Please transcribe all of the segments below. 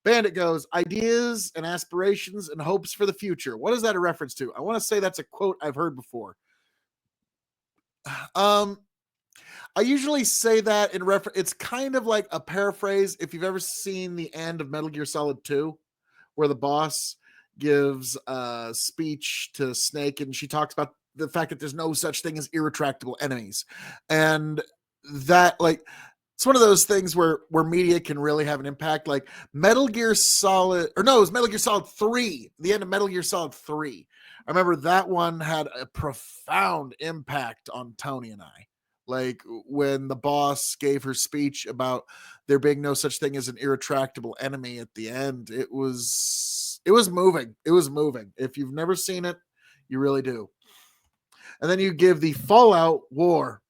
Bandit goes, ideas and aspirations and hopes for the future. What is that a reference to? I want to say that's a quote I've heard before. Um, I usually say that in reference. It's kind of like a paraphrase. If you've ever seen the end of Metal Gear Solid 2, where the boss gives a speech to Snake and she talks about the fact that there's no such thing as irretractable enemies. And that, like, it's one of those things where media can really have an impact. Like Metal Gear Solid, or no, it was Metal Gear Solid 3, the end of Metal Gear Solid 3. I remember that one had a profound impact on Tony and I. Like when the boss gave her speech about there being no such thing as an irretractable enemy at the end, it was moving. It was moving. If you've never seen it, you really do. And then you give the Fallout War.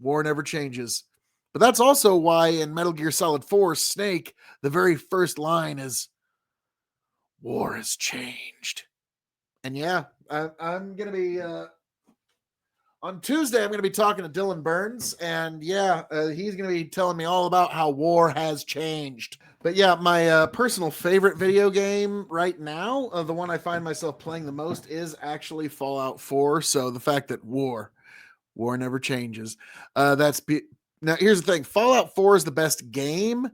War never changes. But that's also why in Metal Gear Solid 4, Snake, the very first line is, war has changed. And yeah, I'm going to be, on Tuesday, I'm going to be talking to Dylan Burns. And yeah, he's going to be telling me all about how war has changed. But yeah, my personal favorite video game right now, the one I find myself playing the most, is actually Fallout 4. So the fact that war never changes. Now here's the thing. Fallout 4 is the best game.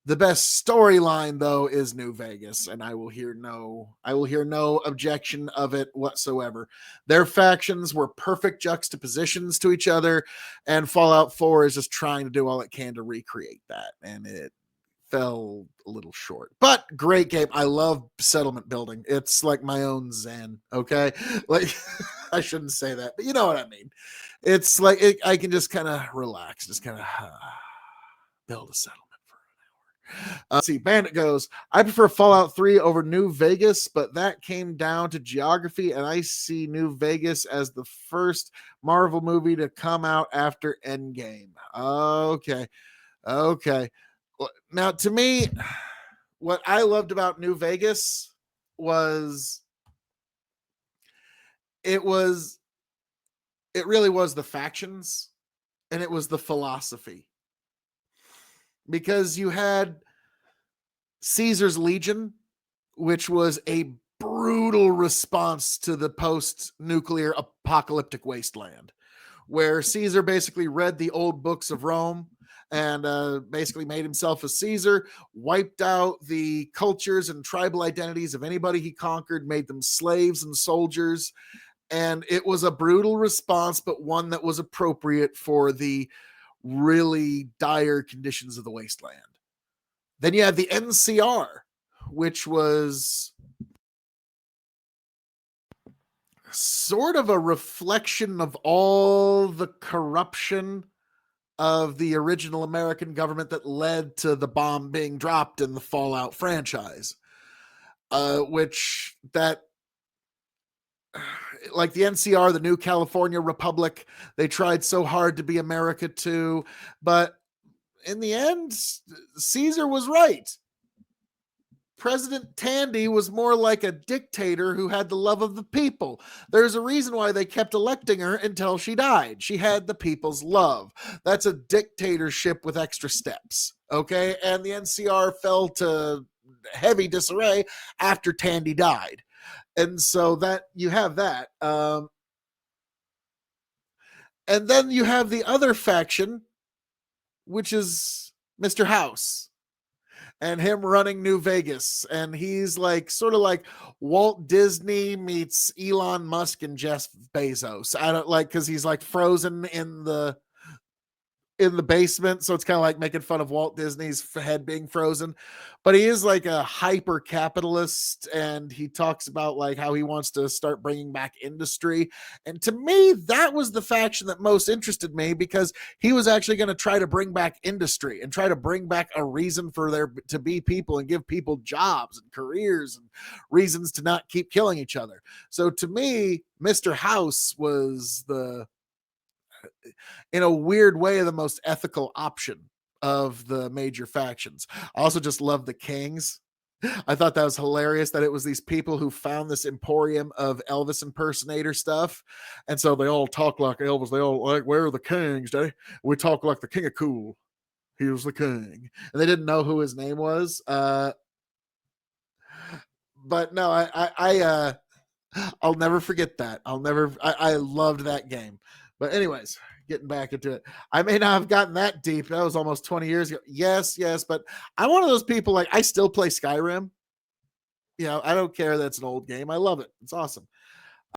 The best storyline though is New Vegas, and I will hear no objection of it whatsoever. Their factions were perfect juxtapositions to each other, and Fallout 4 is just trying to do all it can to recreate that, and it fell a little short. But great game. I love settlement building. It's like my own zen, okay? Like I shouldn't say that, but you know what I mean. It's like I can just kind of relax, just kind of build a settlement for an hour. Let's see, Bandit goes, I prefer Fallout 3 over New Vegas, but that came down to geography, and I see New Vegas as the first Marvel movie to come out after Endgame. Okay. Okay. Now, to me, what I loved about New Vegas was it was it really was the factions and it was the philosophy. Because you had Caesar's Legion, which was a brutal response to the post-nuclear apocalyptic wasteland, where Caesar basically read the old books of Rome and basically made himself a Caesar, wiped out the cultures and tribal identities of anybody he conquered, made them slaves and soldiers. And it was a brutal response, but one that was appropriate for the really dire conditions of the wasteland. Then you had the NCR, which was sort of a reflection of all the corruption of the original American government that led to the bomb being dropped in the Fallout franchise. Which that, like the NCR, the New California Republic, they tried so hard to be America too, but in the end, Caesar was right. President Tandy was more like a dictator who had the love of the people. There's a reason why they kept electing her until she died. She had the people's love. That's a dictatorship with extra steps. Okay. And the NCR fell to heavy disarray after Tandy died. And so that you have that. And then you have the other faction, which is Mr. House and him running New Vegas. And he's like sort of like Walt Disney meets Elon Musk and Jeff Bezos. I don't like, because he's like frozen in the basement, so it's kind of like making fun of Walt Disney's head being frozen. But he is like a hyper capitalist, and he talks about like how he wants to start bringing back industry. And to me, that was the faction that most interested me, because he was actually going to try to bring back industry and try to bring back a reason for there to be people and give people jobs and careers and reasons to not keep killing each other. So to me, Mr. House was in a weird way, the most ethical option of the major factions. I also just love the Kings. I thought that was hilarious that it was these people who found this emporium of Elvis impersonator stuff. And so they all talk like Elvis. They all like, where are the kings, Daddy? We talk like the king of cool. He was the king. And they didn't know who his name was. but no, I'll never forget that. I loved that game. But anyways, getting back into it, I may not have gotten that deep. That was almost 20 years ago. Yes, yes, but I'm one of those people, like, I still play Skyrim. I don't care that's an old game. I love it. It's awesome.